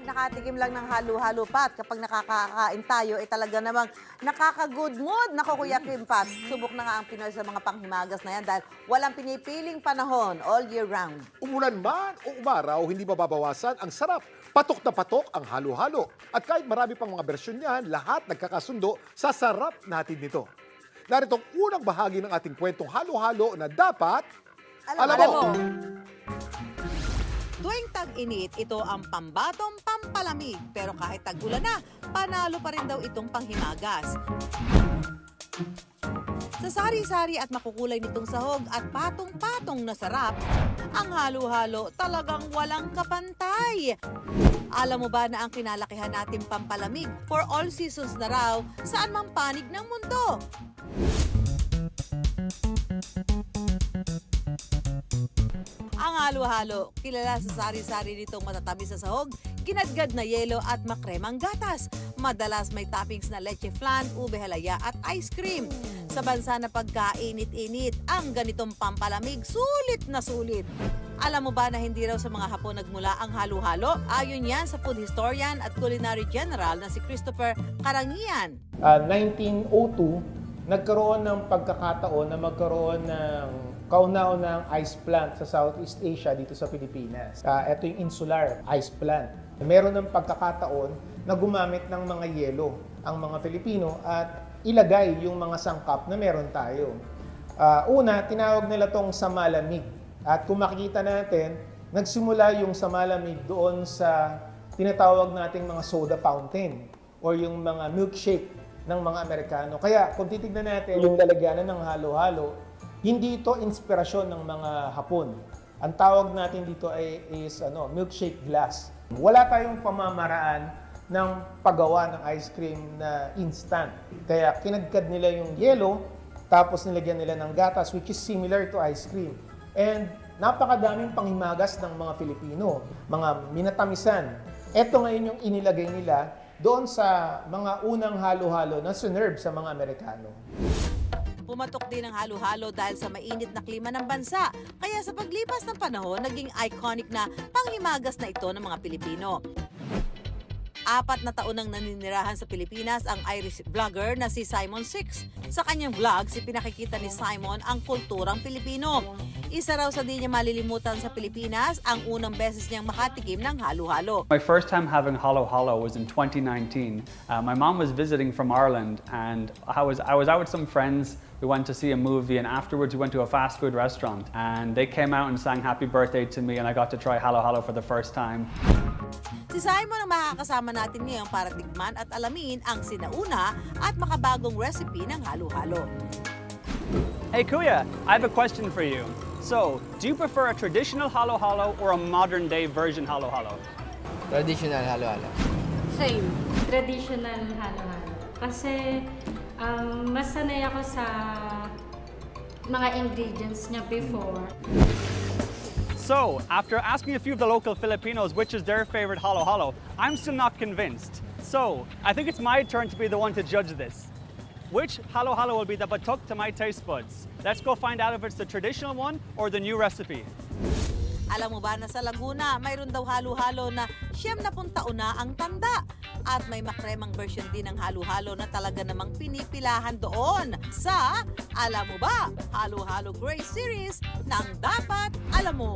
kapag nakatikim lang ng halo-halo Pat, kapag nakakakain tayo, talaga namang nakaka-good mood. Naku, Kuya Kim Pat, subok na nga ang Pinoy sa mga panghimagas na yan dahil walang pinipiling panahon all year round. Umulan man o umaraw, hindi mababawasan ang sarap. Patok na patok ang halo-halo. At kahit marami pang mga bersyon niyan, lahat nagkakasundo sa sarap natin nito. Narito ang unang bahagi ng ating kwentong halo-halo na dapat alam mo. Tuwing tag-init, ito ang pambatong pampalamig. Pero kahit tag-ulan na, panalo pa rin daw itong panghimagas. Sa sari-sari at makukulay nitong sahog at patong-patong na sarap, ang halo-halo talagang walang kapantay. Alam mo ba na ang kinalakihan natin pampalamig for all seasons na raw saan mang panig ng mundo? Ang halo-halo, kilala sa sari-sari nitong matatamis sa sahog, ginadgad na yelo at makremang gatas. Madalas may toppings na leche flan, ube halaya at ice cream. Sa bansa na pagkainit-init, ang ganitong pampalamig sulit na sulit. Alam mo ba na hindi raw sa mga Hapon nagmula ang halo-halo? Ayon yan sa food historian at culinary general na si Christopher Karangian. 1902, nagkaroon ng pagkakataon na magkaroon ng kauna-unang ice plant sa Southeast Asia dito sa Pilipinas. Ito yung insular ice plant. Meron ng pagkakataon na gumamit ng mga yelo ang mga Filipino at ilagay yung mga sangkap na meron tayo. Una, tinawag nila tong samalamig. At kung makikita natin, nagsimula yung samalamig doon sa tinatawag nating mga soda fountain or yung mga milkshake ng mga Amerikano. Kaya kung titignan natin yung lalagyanan ng halo-halo, hindi ito inspirasyon ng mga Hapon. Ang tawag natin dito is milkshake glass. Wala tayong pamamaraan ng paggawa ng ice cream na instant. Kaya kinagkad nila yung yelo, tapos nilagyan nila ng gatas, which is similar to ice cream. And napakadaming panghimagas ng mga Filipino, mga minatamisan. Ito ngayon yung inilagay nila doon sa mga unang halo-halo na sinerve sa mga Amerikano. Pumatok din ang halo-halo dahil sa mainit na klima ng bansa. Kaya sa paglipas ng panahon, naging iconic na panghimagas na ito ng mga Pilipino. 4 na taon nang naninirahan sa Pilipinas ang Irish vlogger na si Simon Six. Sa kanyang vlogs, pinakikita ni Simon ang kulturang Pilipino. Isa raw sa di niya malilimutan sa Pilipinas ang unang beses niyang makatikim ng halo-halo. My first time having halo-halo was in 2019. My mom was visiting from Ireland and I was out with some friends. We went to see a movie and afterwards we went to a fast food restaurant and they came out and sang happy birthday to me and I got to try halo-halo for the first time. Si Simon ang makakasama natin ngayon para tikman at alamin ang sinauna at makabagong recipe ng halo-halo. Hey Kuya, I have a question for you. So, do you prefer a traditional halo-halo or a modern day version halo-halo? Traditional halo-halo. Same. Traditional halo-halo. Kasi mas sanay ako sa mga ingredients niya before. So, after asking a few of the local Filipinos which is their favorite halo-halo, I'm still not convinced. So, I think it's my turn to be the one to judge this. Which halo-halo will be the batok to my taste buds? Let's go find out if it's the traditional one or the new recipe. Alam mo ba na sa Laguna, mayroon daw halo-halo na 70 taon na ang tanda. At may makremang version din ng halo-halo na talaga namang pinipilahan doon sa Alam Mo Ba? Halo-Halo Grace Series ng Dapat Alam Mo.